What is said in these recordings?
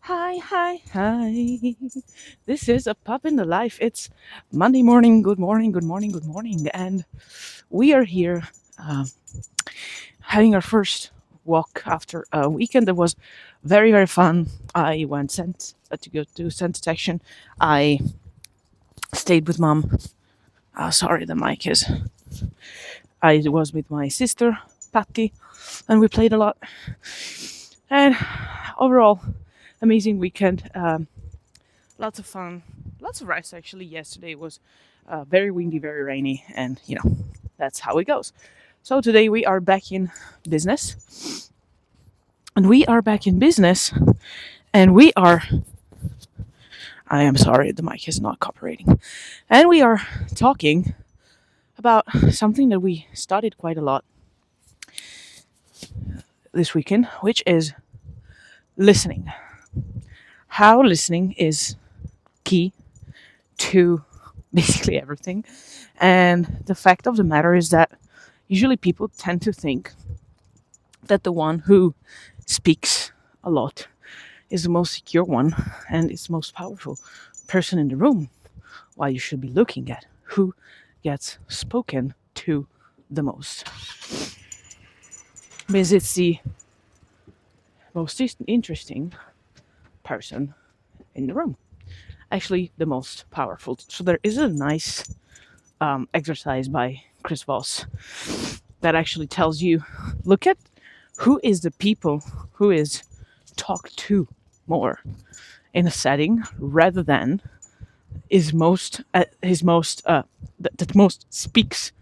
Hi, hi, hi. This is a Pup in the Life. It's Monday morning. Good morning, good morning, good morning. And we are here uh, having our first walk after a weekend that was very, very fun. I went to go to scent detection. I stayed with mom. Sorry, the mic is. I was with my sister, Patty, and we played a lot. And overall, amazing weekend. Lots of fun, lots of rest actually. Yesterday was very windy, very rainy, and that's how it goes. So today we are back in business, and we are back in business, and we are. I am sorry, the mic is not cooperating, and we are talking about something that we studied quite a lot this weekend, which is listening. How listening is key to basically everything. And the fact of the matter is that usually people tend to think that the one who speaks a lot is the most secure one and is the most powerful person in the room, while you should be looking at who gets spoken to the most. Because it's the most interesting person in the room. Actually, the most powerful. So there is a nice exercise by Chris Voss that actually tells you look at who is the people who is talked to more in a setting rather than is most his most that most speaks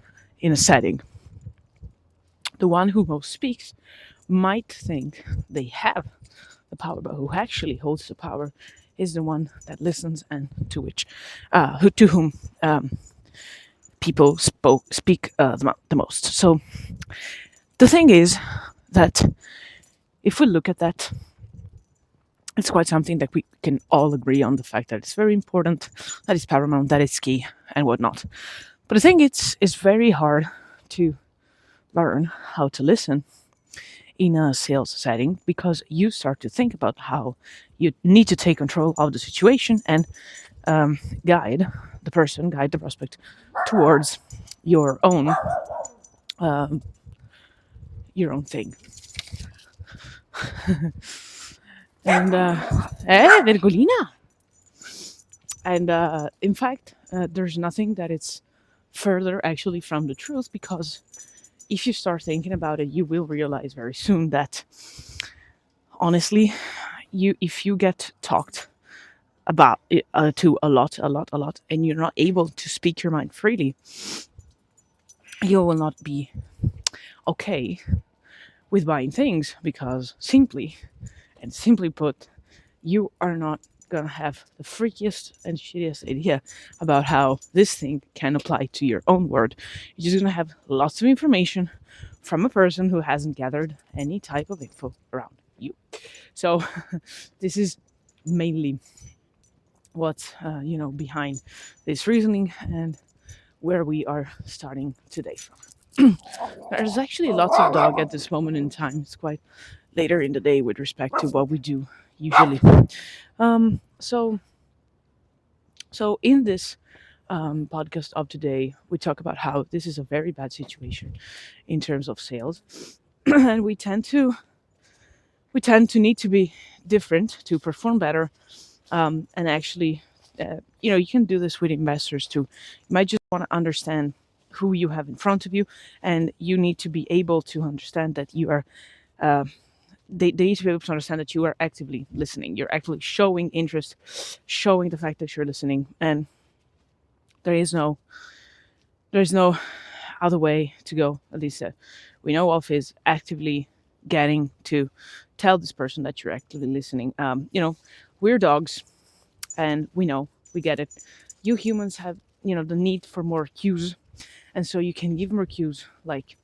in a setting. The one who most speaks might think they have the power, but who actually holds the power is the one that listens and to whom people speak the most. So the thing is that if we look at that, it's quite something that we can all agree on the fact that it's very important, that it's paramount, that it's key, and whatnot. But I think it's very hard to learn how to listen in a sales setting because you start to think about how you need to take control of the situation and guide guide the prospect towards your own um, your own thing. And Vergolina. And in fact, there's nothing that it's further actually from the truth because if you start thinking about it, you will realize very soon that honestly, if you get talked about it, to a lot, and you're not able to speak your mind freely, you will not be okay with buying things because simply put, you are not gonna have the freakiest and shittiest idea about how this thing can apply to your own world. You're just gonna have lots of information from a person who hasn't gathered any type of info around you. So this is mainly what's behind this reasoning and where we are starting today from. There's actually lots of dog at this moment in time. It's quite later in the day with respect to what we do usually. Um, so so in this podcast of today, we talk about how this is a very bad situation in terms of sales, and we tend to need to be different to perform better, and actually, you can do this with investors too. You might just want to understand who you have in front of you, and you need to be able to understand that you are. They need to be able to understand that you are actively listening. You're actually showing interest, showing the fact that you're listening, and there is no there's no other way to go. At least we know of is actively getting to tell this person that you're actively listening. We're dogs, and we get it. You humans have the need for more cues, and so you can give more cues like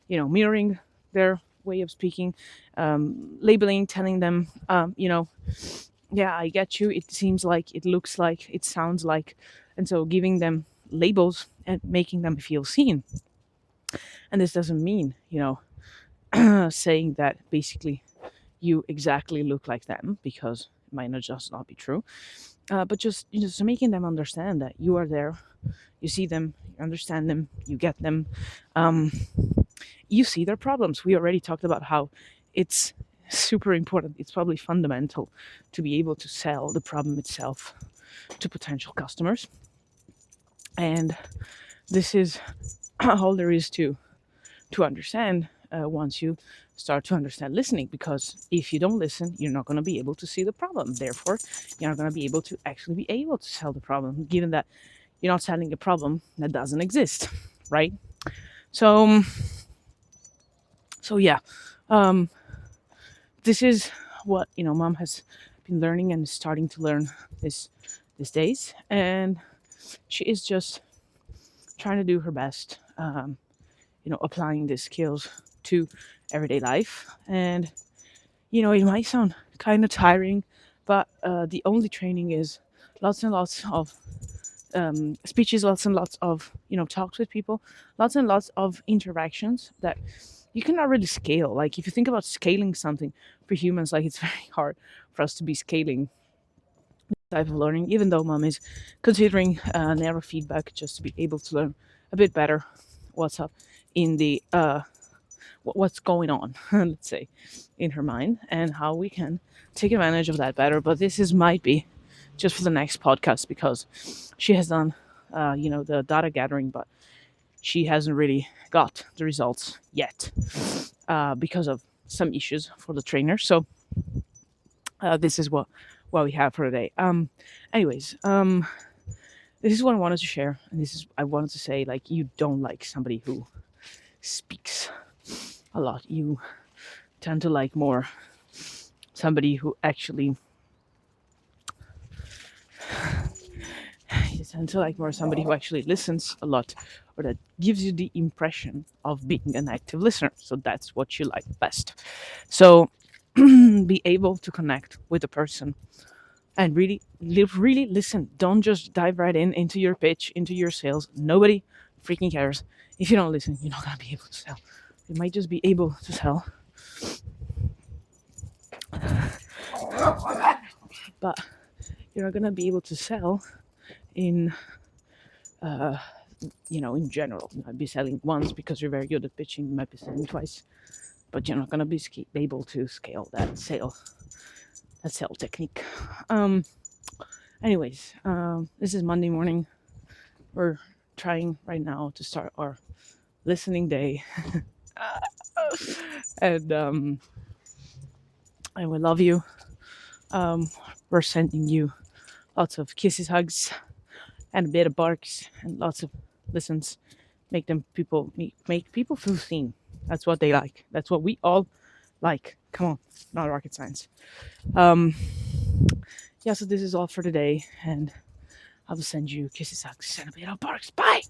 mirroring their way of speaking, labeling, telling them, yeah, I get you. It seems like, it looks like, it sounds like, and so giving them labels and making them feel seen. And this doesn't mean saying that basically you exactly look like them, because it might not just not be true. But just making them understand that you are there, you see them, you understand them, you get them, um, you see their problems. We already talked about how it's super important. It's probably fundamental to be able to sell the problem itself to potential customers. And this is all there is to understand once you start to understand listening. Because if you don't listen, you're not going to be able to see the problem. Therefore, you're not going to be able to actually be able to sell the problem, given that you're not selling a problem that doesn't exist, right? So, yeah, um, this is what mom has been learning and starting to learn this these days, and she is just trying to do her best, applying these skills to everyday life. And it might sound kind of tiring, but the only training is lots and lots of speeches, lots and lots of talks with people, lots and lots of interactions that you cannot really scale. Like, if you think about scaling something for humans, like, it's very hard for us to be scaling type of learning, even though mom is considering narrow feedback just to be able to learn a bit better what's up in the what's going on, let's say, in her mind, and how we can take advantage of that better. But this is might be just for the next podcast, because she has done the data gathering, but she hasn't really got the results yet, because of some issues for the trainer. So this is what we have for today. Anyways, this is what I wanted to share, and this is I wanted to say, like, you don't like somebody who speaks a lot. You tend to like more somebody who actually listens a lot, or that gives you the impression of being an active listener. So that's what you like best. So be able to connect with the person and really listen. Don't just dive right into your pitch, into your sales. Nobody freaking cares. If you don't listen, you're not going to be able to sell. You might just be able to sell, but you're not going to be able to sell in in general. You might be selling once because you're very good at pitching. You might be selling twice, but you're not going to be able to scale that sale technique. Anyways, this is Monday morning. We're trying right now to start our listening day. And we love you. We're sending you lots of kisses, hugs, and a bit of barks, and lots of listens. Make people feel seen. That's what they like. That's what we all like. Come on, not rocket science. So this is all for today, and I will send you kisses, hugs, and a bit of barks. Bye.